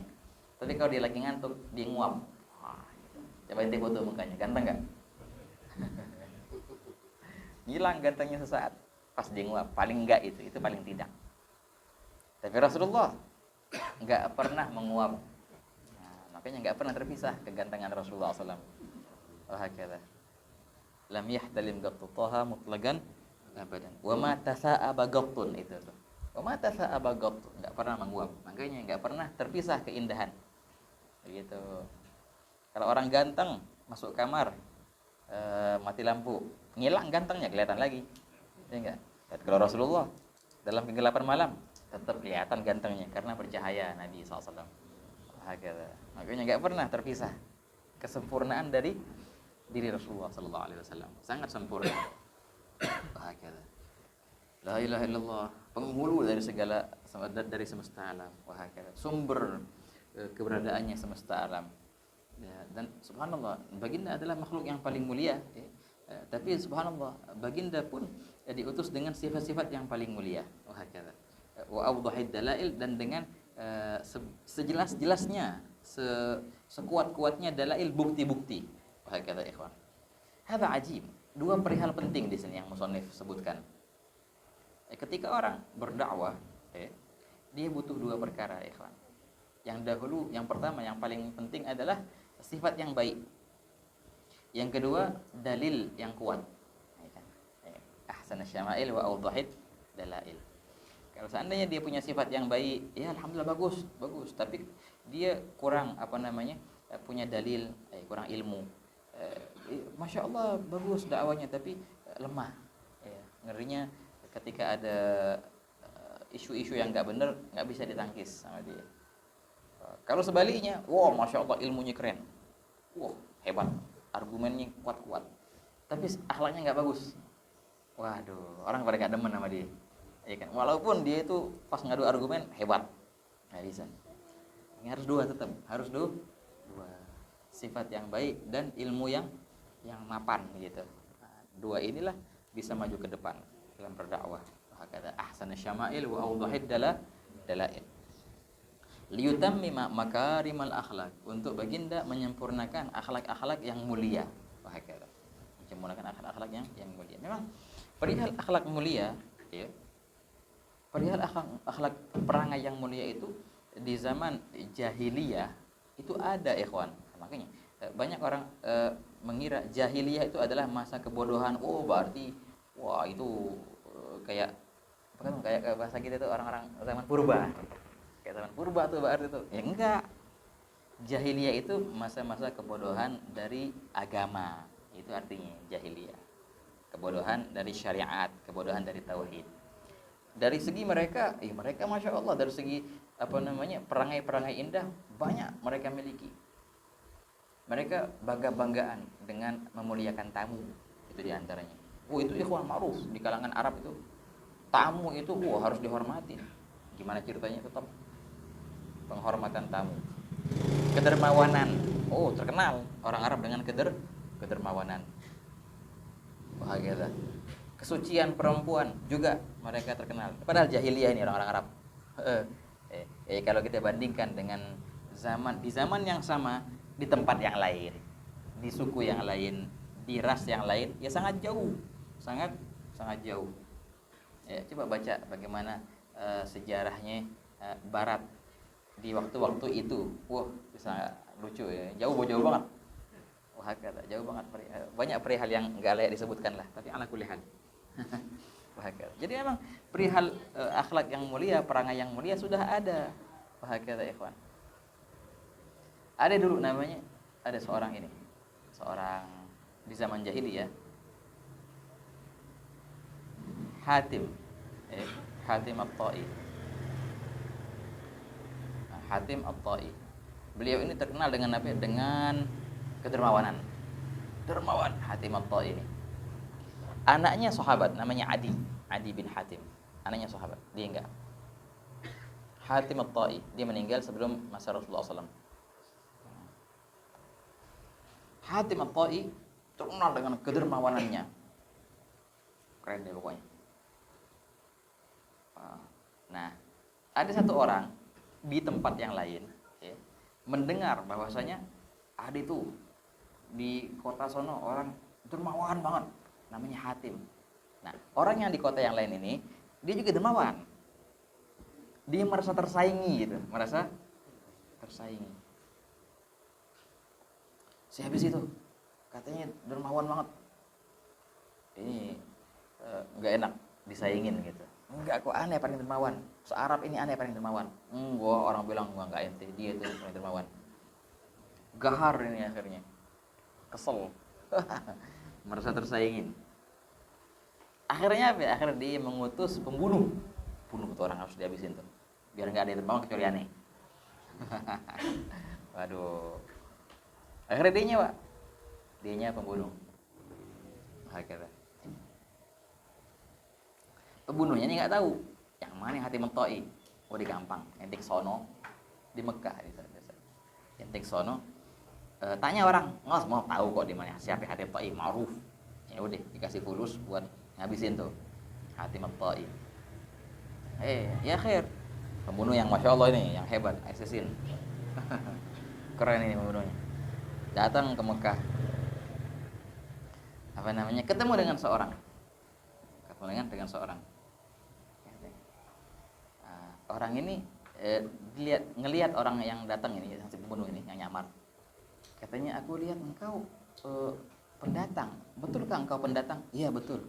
Tapi kalau dia lagi ngantuk, dia nguap. Wah, gitu. Coba ente foto mukanya, ganteng nggak? Hilang gantengnya sesaat pas dia nguap. Paling enggak itu paling tidak. Tapi Rasulullah nggak pernah menguap. Nah, makanya nggak pernah terpisah kegantengan Rasulullah SAW. Wahakala. Lam yahtalim gattu taha mutlaqan abadan. Wa ma tasa'aba gattun itu tuh. Wa ma tasa'aba gattu, enggak pernah menguap. Makanya enggak pernah terpisah keindahan. Begitu. Kalau orang ganteng masuk kamar mati lampu, ngilang gantengnya, kelihatan lagi. Ya enggak? Kalau Rasulullah dalam kegelapan malam tetap kelihatan gantengnya karena bercahaya Nabi SAW. Makanya enggak pernah terpisah kesempurnaan dari diri Rasulullah SAW. Sangat sempurna. Wahakala. La ilaha illallah, penghulu dari segala, dari semesta alam. Wahakala. Sumber keberadaannya semesta alam. Ya, dan subhanallah, baginda adalah makhluk yang paling mulia. Ya. Tapi subhanallah, baginda pun diutus dengan sifat-sifat yang paling mulia. Wahakala. Wa awdahid dalail, dan dengan sejelas-jelasnya, sekuat-kuatnya dalail, bukti-bukti. Wahakala ikhwan. Hadza ajib. Dua perihal penting di sini yang musannif sebutkan. Ketika orang berdakwah, dia butuh dua perkara, ikhwan. Yang dahulu, yang pertama, yang paling penting adalah sifat yang baik. Yang kedua, dalil yang kuat. Ahsan syama'il wa awdahid dalail. Kalau seandainya dia punya sifat yang baik, ya alhamdulillah bagus. Tapi dia kurang punya dalil, kurang ilmu. Masya Allah bagus dakwanya, tapi lemah. Ngerinya ketika ada isu-isu yang nggak benar, nggak bisa ditangkis sama dia. Kalau sebaliknya, wow Masya Allah ilmunya keren, wow hebat, argumennya kuat-kuat, tapi akhlaknya nggak bagus. Waduh, orang pada nggak demen sama dia, ya kan? Walaupun dia itu pas ngadu argumen hebat, nggak bisa. Ini harus dua, tetap harus dua sifat yang baik dan ilmu yang mapan gitu. Nah, dua inilah bisa maju ke depan dalam berdakwah. Hakada ahsan syama'il wa awdahid dalail. Liyutammima makarimal akhlak, untuk baginda menyempurnakan akhlak-akhlak yang mulia. Hakada. Menyempurnakan akhlak-akhlak yang mulia. Memang perihal akhlak mulia, ya. Perihal akhlak perangai yang mulia itu di zaman jahiliyah itu ada, ikhwan. Makanya banyak orang mengira jahiliyah itu adalah masa kebodohan. Oh berarti wah itu kayak bahasa kita itu orang-orang zaman purba. Kayak zaman purba tuh berarti itu. Ya enggak. Jahiliyah itu masa-masa kebodohan dari agama. Itu artinya jahiliyah. Kebodohan dari syariat, kebodohan dari tauhid. Dari segi mereka Masya Allah, dari segi perangai-perangai indah banyak mereka miliki. Mereka bangga-banggaan dengan memuliakan tamu, itu diantaranya. Itu ikhwan ma'ruf di kalangan Arab itu. Tamu itu harus dihormati. Gimana ceritanya? Tetap penghormatan tamu. Kedermawanan, terkenal orang Arab dengan kedermawanan. Bahagia. Kesucian perempuan juga mereka terkenal. Padahal jahiliyah ini orang-orang Arab. Kalau kita bandingkan dengan di zaman yang sama, di tempat yang lain, di suku yang lain, di ras yang lain, ya sangat jauh, sangat jauh. Ya, coba baca bagaimana sejarahnya Barat di waktu-waktu itu. Bisa lucu ya, jauh banget. Jauh banget. Banyak perihal yang nggak layak disebutkan lah, tapi ala kulli hal. Jadi memang perihal akhlak yang mulia, perangai yang mulia sudah ada. Wahakala ikhwan. Ada dulu ada seorang di zaman jahiliyah, Hatim At-Tai. Hatim At-Tai. Beliau ini terkenal dengan apa? Dengan kedermawanan. Dermawan Hatim At-Tai ini. Anaknya sahabat namanya Adi bin Hatim. Anaknya sahabat, dia enggak. Hatim At-Tai, dia meninggal sebelum masa Rasulullah SAW. Hatim At-Tai terkenal dengan kedermawanannya. Keren deh pokoknya. Ada satu orang di tempat yang lain ya, mendengar bahwasanya ada itu di kota sono orang dermawan banget namanya Hatim. Nah, orang yang di kota yang lain ini dia juga dermawan. Dia merasa tersaingi gitu, merasa tersaingi. Habis itu katanya dermawan banget. Ini nggak enak disaingin gitu. Enggak, kok aneh paling dermawan. Se-Arab ini aneh paling dermawan. Gua orang bilang gua enggak ente, dia itu paling dermawan. Gahar ini akhirnya. Kesel. Merasa tersaingin. Akhirnya apa? Akhirnya dia mengutus pembunuh. Bunuh tuh orang, harus dihabisin tuh. Biar enggak ada yang dermawan kecuali aneh. Waduh. Akhirnya dia nyewa. Dianya pembunuh. Akhirnya pembunuhnya ini nggak tahu yang mana Hatim At-Tai. Oh, di gampang, ente sono di Mekah gitu. Ente sono tanya orang, nggak semua tahu kok di mana siapa Hatim At-Tai, ma'ruf. Ya udah dikasih fulus buat ngabisin tuh Hatim At-Tai. Ya khair. Pembunuh yang masya Allah ini, yang hebat, assassin. Keren ini pembunuhnya. Datang ke Mekah. Apa namanya? Ketemu dengan seorang. Orang ini ngelihat orang yang datang ini, yang si pembunuh ini, yang nyamar. Katanya, aku lihat engkau pendatang. Betulkah engkau pendatang? Iya, betul.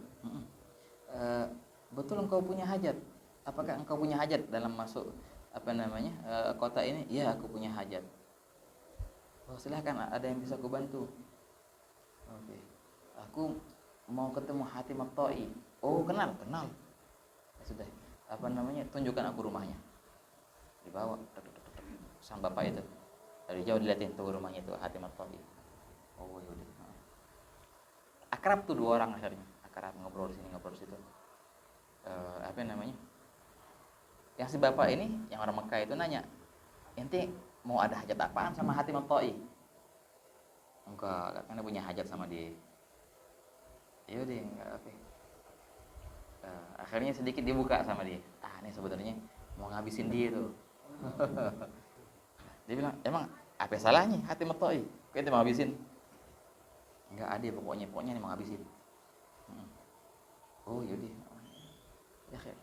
Betul engkau punya hajat? Apakah engkau punya hajat dalam masuk kota ini? Iya, aku punya hajat. Oh, silahkan, ada yang bisa aku bantu? Oke. Aku mau ketemu Hatim At-Tai. Oh, kenal. Ya sudah. Tunjukkan aku rumahnya. Dibawa sama bapak itu. Dari jauh dilihatin tuh rumahnya itu Hatim At-Tai. Oh, yaudah. Akrab tuh dua orang akhirnya. Akrab, ngobrol sini, ngobrol situ. Yang si bapak ini, yang orang Mekah itu nanya, ente mau ada hajat apaan sama Hatim At-Tai? Enggak, karena punya hajat sama dia. Yaudah, enggak apa. Akhirnya sedikit dibuka sama dia. Ini sebenarnya mau ngabisin dia tuh. Dia bilang, emang apa salahnya Hatim At-Tai? Kok ente mau ngabisin? Enggak ada, pokoknya ini mau ngabisin. Oh yaudah. Ya khair.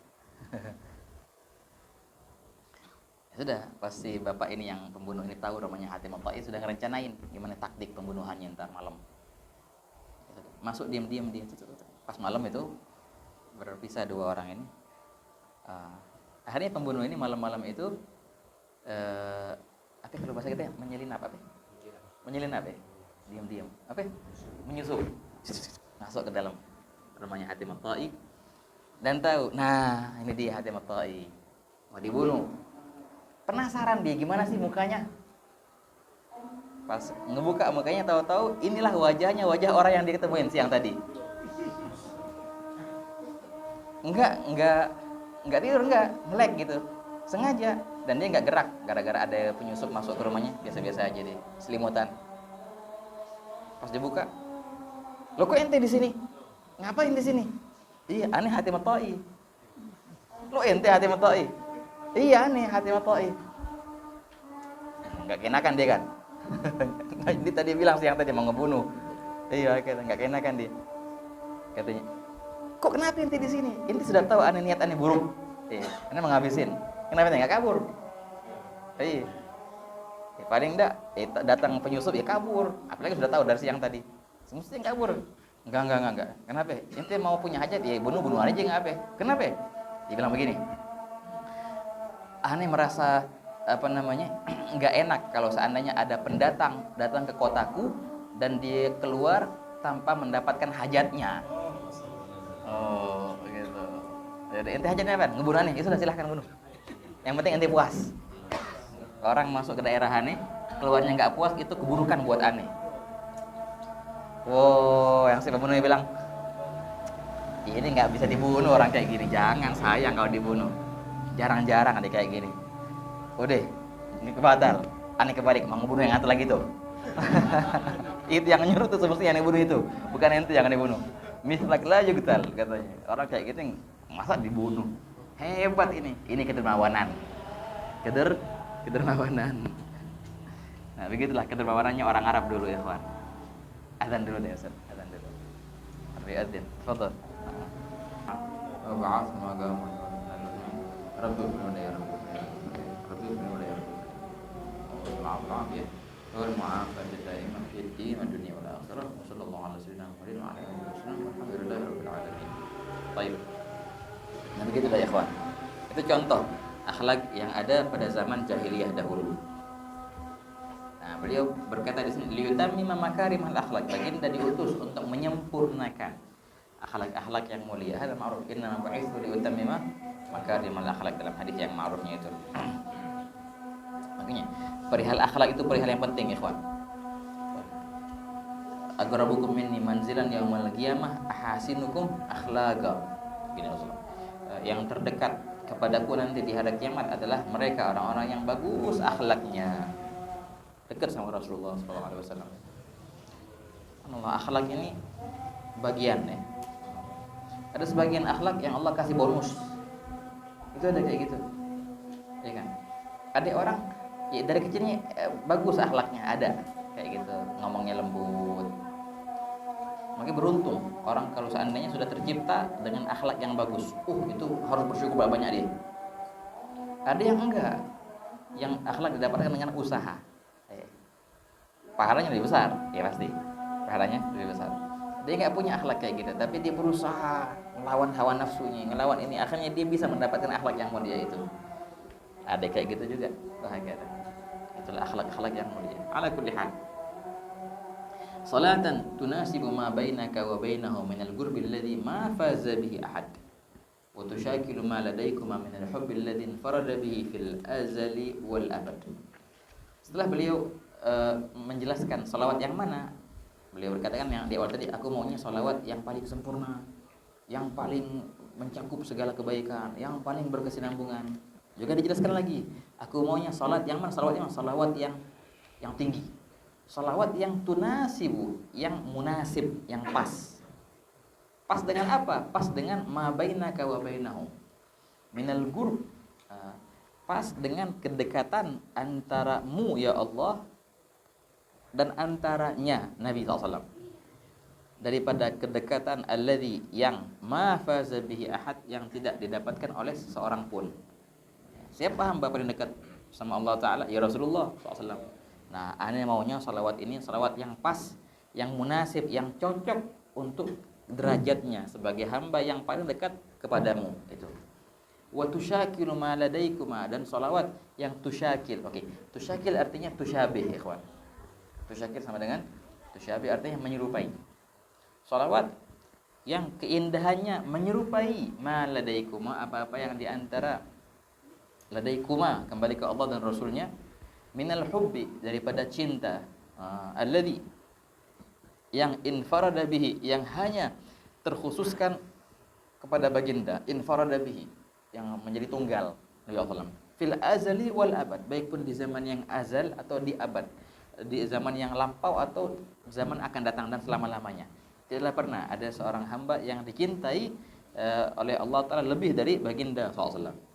Sudah, pasti bapak ini yang pembunuh ini tahu rumahnya Hatim At-Tai, sudah ngerencanain gimana taktik pembunuhannya ntar malam. Masuk diam-diam dia. Pas malam itu berpisah dua orang ini. Akhirnya pembunuh ini malam-malam itu kalau bahasa kita menyelinap apa? Menyelinap ya? Diam-diam. Menyusup. Masuk ke dalam rumahnya Hatim At-Tai dan tahu, nah ini dia Hatim At-Tai mau dibunuh. Penasaran dia gimana sih mukanya. Pas ngebuka mukanya, tahu-tahu inilah wajahnya, wajah orang yang diketemuin siang tadi. Enggak tidur, melek gitu sengaja, dan dia enggak gerak gara-gara ada penyusup masuk ke rumahnya. Biasa-biasa aja deh, selimutan. Pas dibuka, lo kok ente di sini? Ngapain di sini? Iya, aneh Hatim At-Tai. Lo ente Hatim At-Tai? Iya, aneh Hatim At-Tai. Enggak kenakan dia kan. Dia tadi bilang siang tadi mau ngebunuh. Iya, enggak kenakan dia. Katanya, kok kenapa ente di sini? Ente sudah tahu aneh niat aneh buruk. Aneh mau ngabisin. Kenapa ente enggak kabur? Iya. Paling enggak datang penyusup ya kabur. Apalagi sudah tahu dari siang tadi. Semestinya kabur. Enggak. Kenapa? Ente mau punya hajat ya bunuh aja enggak apa. Kenapa? Dia bilang begini. Aneh merasa enggak enak kalau seandainya ada pendatang datang ke kotaku dan dia keluar tanpa mendapatkan hajatnya. Oh, begitu. Jadi ente hajatnya apa? Ngebunuh aneh. Ya sudah, silahkan bunuh. Yang penting ente puas. Orang masuk ke daerah aneh, keluarnya enggak puas, itu keburukan buat aneh. Wow, yang si pembunuhnya bilang, ini enggak bisa dibunuh orang kayak gini. Jangan, sayang kalau dibunuh. Jarang-jarang ada kayak gini. Udah, ini kebatal. Aneh kebalik, mau ngebunuh yang satu lagi tuh. Itu yang nyuruh tuh semestinya yang bunuh itu, bukan ente yang dibunuh. Mislak la yugtal katanya. Orang kayak gitu masa dibunuh. Hebat ini. Ini kedermawanan. kedermawanan. Nah, begitulah kedermawanannya orang Arab dulu ya, kawan. Azan dulu deh, Ustaz. Azan dulu. Adzan. Tafadhal. Wa ba'ath maqam Rabbi ibn ya Rabbi. Rabbi ibn ya Rabbi. Maaf ya. Wal mu'afat daimah fi din wa dunya wal akhirah. Wassallallahu ala sayyidina Muhammadin wa ala alihi wasallam. Alhamdulillahi rabbil alamin. Baik. Nah, begitulah ya, kawan. Itu contoh akhlak yang ada pada zaman jahiliyah dahulu. Nah, beliau berkata di sini, liyutammima makarimul akhlak. Baginda diutus untuk menyempurnakan akhlak-akhlak yang mulia. Hada ma'ruf, inna bu'itsu liyutammima makarimul akhlak, dalam hadis yang ma'rufnya itu. Makanya perihal akhlak itu perihal yang penting, ikhwan. Aqrabukum minni manzilan yaumal qiyamah ahasinukum akhlaqa. Gini Rasulullah. Yang terdekat kepadaku nanti di hari kiamat adalah mereka orang-orang yang bagus akhlaknya. Dekat sama Rasulullah SAW. Allah, akhlak ini bagian ya. Ada sebagian akhlak yang Allah kasih bonus. Itu ada kayak gitu, ya kan? Ada orang ya, dari kecilnya bagus akhlaknya, ada kayak gitu, ngomongnya lembut. Makanya beruntung orang kalau seandainya sudah tercipta dengan akhlak yang bagus. Itu harus bersyukur banyak dia. Ada yang enggak, yang akhlak didapatkan dengan usaha. Pahalanya lebih besar, ya pasti. Pahalanya lebih besar. Dia nggak punya akhlak kayak gitu, tapi dia berusaha melawan hawa nafsunya, ngelawan ini, akhirnya dia bisa mendapatkan akhlak yang mulia itu. Ada kayak gitu juga, bahagia. Itulah akhlak-akhlak yang mulia. Ala kulli hal. Salatan tunasibu ma bainaka wa bainahu minal qurbi alladhi ma faza bihi ahad. Wa tushakilu ma ladaykuma minal hubbi alladhi farada bihi fil azali wal abad. Setelah beliau menjelaskan salawat yang mana, beliau berkatakan yang di awal tadi, aku maunya salawat yang paling sempurna, yang paling mencakup segala kebaikan, yang paling berkesinambungan. Juga dijelaskan lagi, aku maunya salat yang mana, salawat yang tinggi, salawat yang tunasibu, yang munasib, yang pas. Pas dengan apa? Pas dengan ma bainaka wa bainahu minal qurb. Pas dengan kedekatan antaramu ya Allah dan antaranya Nabi SAW, daripada kedekatan alladzi yang ma faza bihi ahad, yang tidak didapatkan oleh seseorang pun. Siapa hamba paling dekat sama Allah Ta'ala? Ya Rasulullah SAW. Nah, ane maunya salawat ini salawat yang pas, yang munasib, yang cocok untuk derajatnya sebagai hamba yang paling dekat kepadamu. Itu. Wa tusyakilu ma ladaykuma, dan salawat yang tusyakil. Oke, tusyakil artinya tusyabih, ikhwan. Tusyakil sama dengan tusyabih, artinya menyerupai. Salawat yang keindahannya menyerupai ma ladaykuma, apa-apa yang diantara ladaykuma, kembali ke Allah dan Rasulnya, minal hubbi, daripada cinta, alladhi, yang infarada bihi, yang hanya terkhususkan kepada baginda, infarada bihi, yang menjadi tunggal Nabi Allah, fil azali wal abad, baik pun di zaman yang azal atau di abad, di zaman yang lampau atau zaman akan datang dan selama-lamanya. Tidaklah pernah ada seorang hamba yang dicintai oleh Allah Ta'ala lebih dari baginda SAW.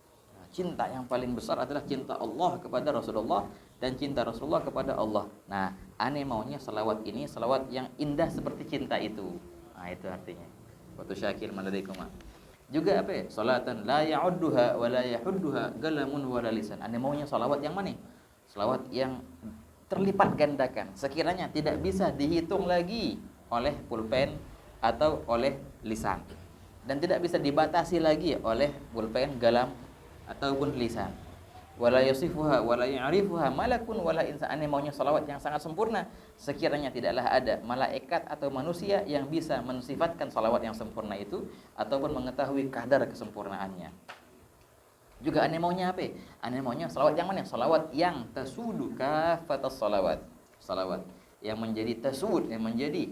Cinta yang paling besar adalah cinta Allah kepada Rasulullah dan cinta Rasulullah kepada Allah. Nah, ane maunya salawat ini salawat yang indah seperti cinta itu. Nah, itu artinya. Wa tusyakil maladaikum. Juga apa ya? Salatan la ya'udduha wa la yahudduha galamun wa la lisan. Ane maunya salawat yang mana? Salawat yang terlipat gandakan, sekiranya tidak bisa dihitung lagi oleh pulpen atau oleh lisan, dan tidak bisa dibatasi lagi oleh pulpen, galam ataupun lisan. Wala yasifuha wala ya'rifuha malakun wala insan. Ane maunya salawat yang sangat sempurna, sekiranya tidaklah ada malaikat atau manusia yang bisa mensifatkan salawat yang sempurna itu ataupun mengetahui kadar kesempurnaannya. Juga ane maunya apa? Ane maunya salawat yang mana? Salawat yang tasudu kafatas salawat. Salawat yang menjadi tasud, yang menjadi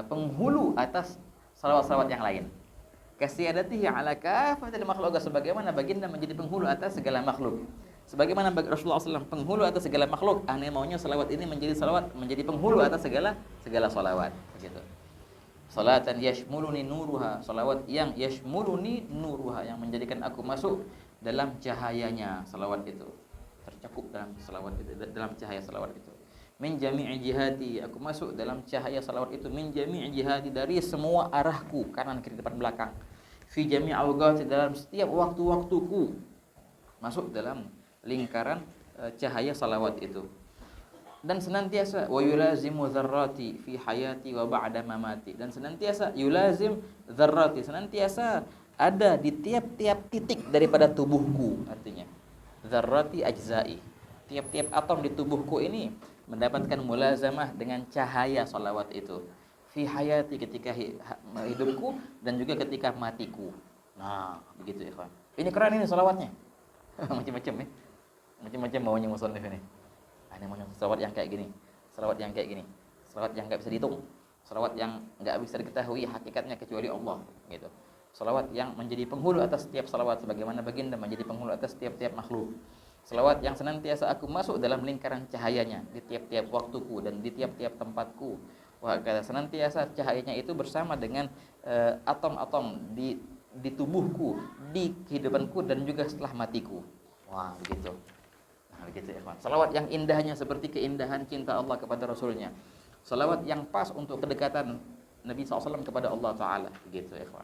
penghulu atas salawat-salawat yang lain. Kasiyadatihi ala kafatil makhluk, sebagaimana baginda menjadi penghulu atas segala makhluk. Sebagaimana Rasulullah SAW penghulu atas segala makhluk, ane maunya salawat ini menjadi salawat, menjadi penghulu atas segala salawat. Begitu. Salatan yashmuluni nuruha, salawat yang yashmuluni nuruha, yang menjadikan aku masuk dalam cahayanya salawat itu. Tercakup dalam salawat itu, dalam cahaya salawat itu. Min jami'i jihati, aku masuk dalam cahaya salawat itu. Min jami'i jihati, dari semua arahku, kanan kiri depan belakang. Fi jami'i awqati, dalam setiap waktu-waktuku, masuk dalam lingkaran cahaya salawat itu. Dan senantiasa wa yulazimu dzarrati fi hayati wa ba'da mamati, dan senantiasa yulazim dzarrati, senantiasa ada di tiap-tiap titik daripada tubuhku. Artinya dzarrati ajza'i, tiap-tiap atom di tubuhku ini mendapatkan mulazamah dengan cahaya salawat itu. Fi hayati, ketika hidupku, dan juga ketika matiku. Nah, begitu ikhwan. Ini keren ini salawatnya. Macam-macam ya. Macam-macam maunya musannif ini. Ada mau salawat yang kayak gini, salawat yang kayak gini, salawat yang nggak bisa dihitung, salawat yang nggak bisa diketahui hakikatnya kecuali Allah, gitu. Salawat yang menjadi penghulu atas setiap salawat, sebagaimana baginda menjadi penghulu atas tiap-tiap makhluk. Salawat yang senantiasa aku masuk dalam lingkaran cahayanya di tiap-tiap waktuku dan di tiap-tiap tempatku. Wah, kata senantiasa cahayanya itu bersama dengan atom-atom di tubuhku, di kehidupanku, dan juga setelah matiku. Wah, begitu. Nah, begitu ya, salawat yang indahnya seperti keindahan cinta Allah kepada Rasulnya. Salawat yang pas untuk kedekatan Nabi SAW kepada Allah Ta'ala. Begitu ya, kawan.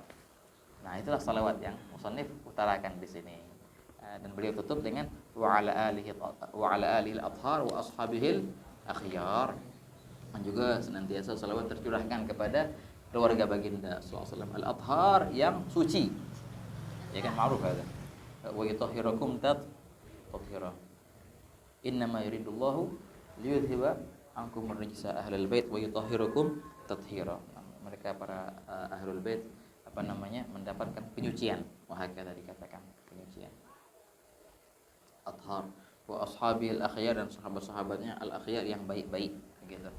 Nah, itulah salawat yang musannif utarakan di sini. Dan beliau tutup dengan wa ala alihi al-athhar wa ashabihil akhyar. Dan juga senantiasa salawat tercurahkan kepada keluarga baginda SAW al-athhar, yang suci. Ya kan, ma'ruf ada. Wa yutahhirakum tathira. Innama yuridullahu liyudhiba ankum ar-rijsa ahlul bait wa yutahhirukum tathira. Mereka para ahlul bait mendapatkan penyucian. Wahakala dikatakan penyucian. Athhar wa ashabil akhyar, dan sahabat-sahabatnya al-akhyar yang baik-baik, gitu.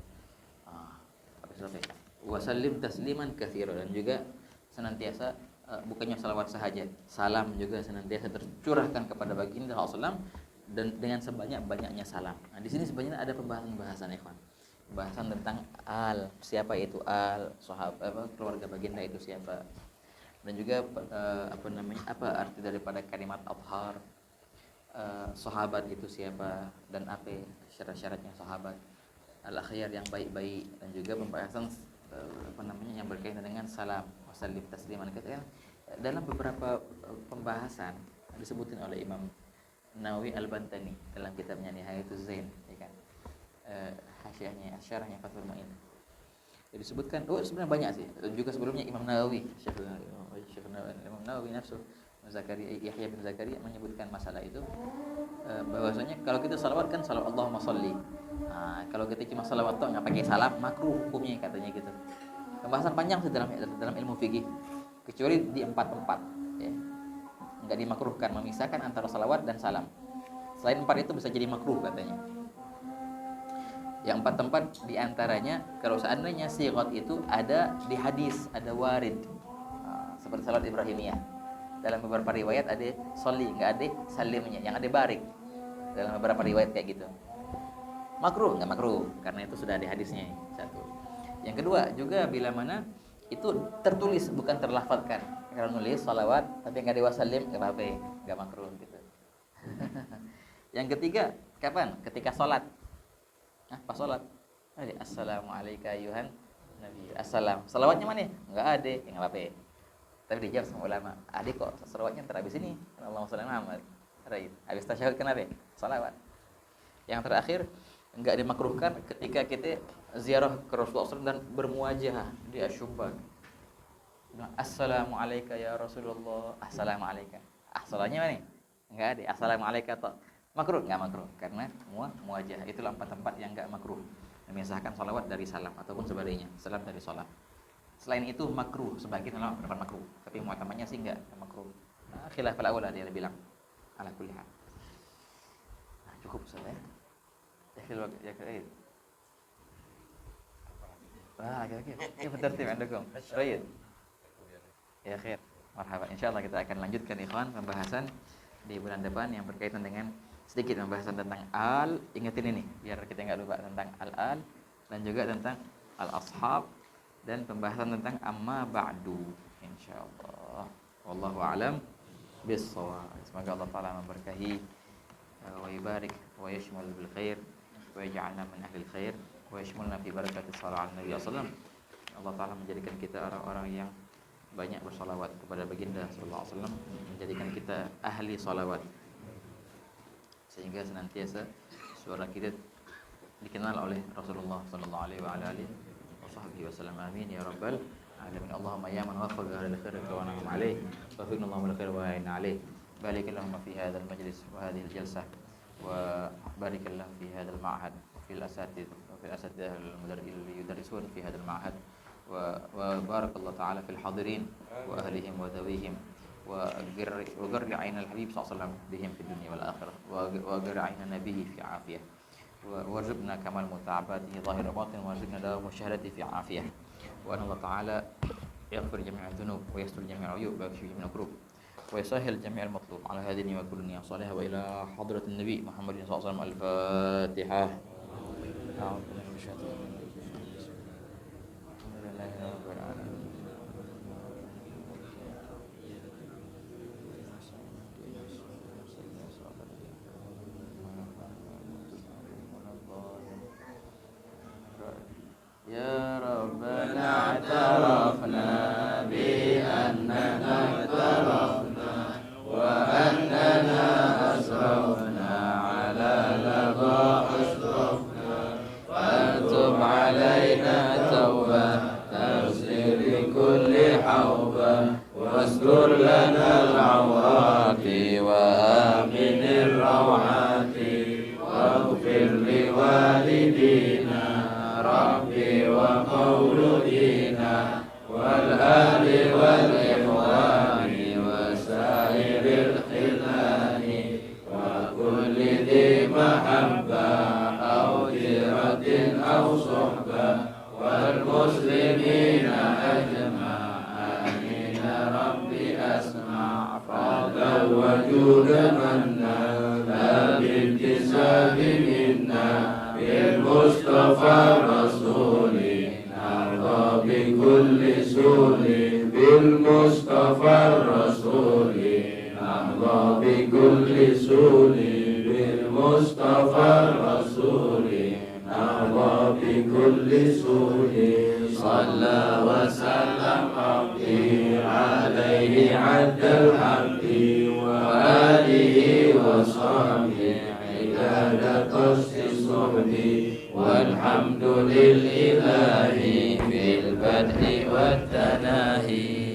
Habis selesai. Wa sallim tasliman katsira, dan juga senantiasa bukannya salawat sahaja, salam juga senantiasa tercurahkan kepada baginda sallallahu, dan dengan sebanyak-banyaknya salam. Nah, di sini sebenarnya ada pembahasan ikhwan. Pembahasan tentang siapa itu sahabat, keluarga baginda itu siapa. Dan juga apa arti daripada kalimat athhar, sahabat itu siapa, dan apa syarat-syaratnya sahabat, al-akhyar yang baik-baik, dan juga pembahasan yang berkaitan dengan salam, wasallim tasliman. Katakan dalam beberapa pembahasan disebutin oleh Imam Nawawi Al-Bantani dalam kitabnya Nihayatuz Zain, ya kan. Hasyiahnya, syarahnya Fathul Mu'in. Jadi disebutkan, sebenarnya banyak sih. Juga sebelumnya Imam Nawawi, Imam Nawawi nafsu Yahya bin Zakaria menyebutkan masalah itu, bahwasanya kalau kita salawat kan salawat Allahumma sholli. Nah, kalau kita cuma salawat tok nggak pakai salam, makruh hukumnya, katanya gitu. Pembahasan panjang sih dalam ilmu fikih, kecuali di 4 tempat, ya. Enggak dimakruhkan memisahkan antara salawat dan salam. Selain 4 itu bisa jadi makruh, katanya. Yang 4 tempat diantaranya, kalau seandainya sighat itu ada di hadis, ada warid, seperti salat Ibrahimiyah. Dalam beberapa riwayat ada sholli, enggak ada salimnya, yang ada barik. Dalam beberapa riwayat kayak gitu. Makruh, enggak makruh, karena itu sudah ada hadisnya. Satu. Yang kedua, juga bila mana itu tertulis bukan terlafadzkan. Kalau nulis salawat tapi enggak ada wasallim, enggak apa-apa, enggak makruh gitu. Yang ketiga, kapan? Ketika salat. Pas salat. Assalamualaikum ayuhan Nabi. Assalam. Salawatnya mana? Enggak ada, ya enggak apa-apa. Tapi dijawab sama ulama, ada kok salawatnya ntar habis ini. Allahumma shalli ala Muhammad. Habis tasyahud kenapa? Salawat. Yang terakhir, enggak dimakruhkan ketika kita ziarah ke Rasulullah SAW dan bermuajah di Asyubbah. Assalamualaikum ya Rasulullah. Assalamualaikum. Salahnya mana? Enggak ada. Assalamualaikum toh. Makruh? Enggak makruh, karena muajah. Itulah 4 tempat yang enggak makruh. Memisahkan salawat dari salam ataupun sebaliknya, salam dari salat. Selain itu makruh, sebagian ulama berpendapat makruh, tapi mu'tamadnya sih enggak makruh. Khilaf al-awla dia bilang ala kulli hal. Cukup Ustaz ya. Ya kira. Kira-kira. Kif tertib andakum? Baik. Ya khair. Marhaban. Insyaallah kita akan lanjutkan ikhwan pembahasan di bulan depan yang berkaitan dengan sedikit pembahasan tentang ingetin ini biar kita enggak lupa tentang al dan juga tentang al-ashab dan pembahasan tentang amma ba'du insyaallah. Wallahu a'lam bis-shawab. Semoga Allah Ta'ala memberkahi wa yubarik wa yashmul bil khair wa yaj'alna min ahli khair wa yashmulna fi barakati shalawat Nabi sallallahu. Allah Ta'ala menjadikan kita orang-orang yang banyak bersalawat kepada baginda sallallahu alaihi wasallam, menjadikan kita ahli salawat, sehingga senantiasa suara kita dikenal oleh Rasulullah sallallahu alaihi wa alihi wasallam. Amin ya rabbal alamin. Allahumma ya man wafaqa lil khair wa na'am alaih wa fiqna Allahu lil khair wa a'inna alaih. Barik Allahumma fi hadzal majlis wa hadhihi al-jalsah wa barik Allah fi hadzal ma'had wa fil asatidh wa fil asatidh al-mudarrisin yudarrisun fi hadzal ma'had wa barakallahu ta'ala fil hadirin wa ahlihim wa dhawihim wa qarri 'aina al-habib sallallahu alaihi wasallam bihim fid dunya wal akhirah wa qarri 'aina nabiyhi fi 'afiyah warzuqna kamal muta'abatihi zahir batin warzuqna dawam musyahadati fi 'afiyah wa anna Allah ta'ala yaghfir jami'a dhunub wa yastur jami'a uyub wa yakshif jami'a kurub wa yasahhil jami'al matlub ala hadhihi wa kulli niyya salihah wa ila hadratin nabi Muhammadin sallallahu alaihi wasallam. Al-Fatihah. A'udzu billahi minasy syaithanir rajim. Ya Rabbana i'tarafna bi annana i'tarafna wa annana asrafna ala laba asrafna fatub alaina tawbah taghfir li kulli hawbah wastur lana al-awrati wa aminir rawati waghfir li walidina Rabbi wa mauludina wal ahli wal ikhwani wa sairil khilani wa kulli dhi mahabba aw jiratin aw suhba wal muslimina ajma'in Rabbi asma' fadal wajuda manna la bintisabi minna bil Mustafa Rasuli narda bi kulli suli bil Mustafa Rasuli narda bi kulli suli bil Mustafa Rasuli narda bi kulli suli salla wa sallam Rabbi alaihi addal haqqi wa alihi wa sahbihi عداد قصد الصحب والحمد للإله في البدء والتناهي.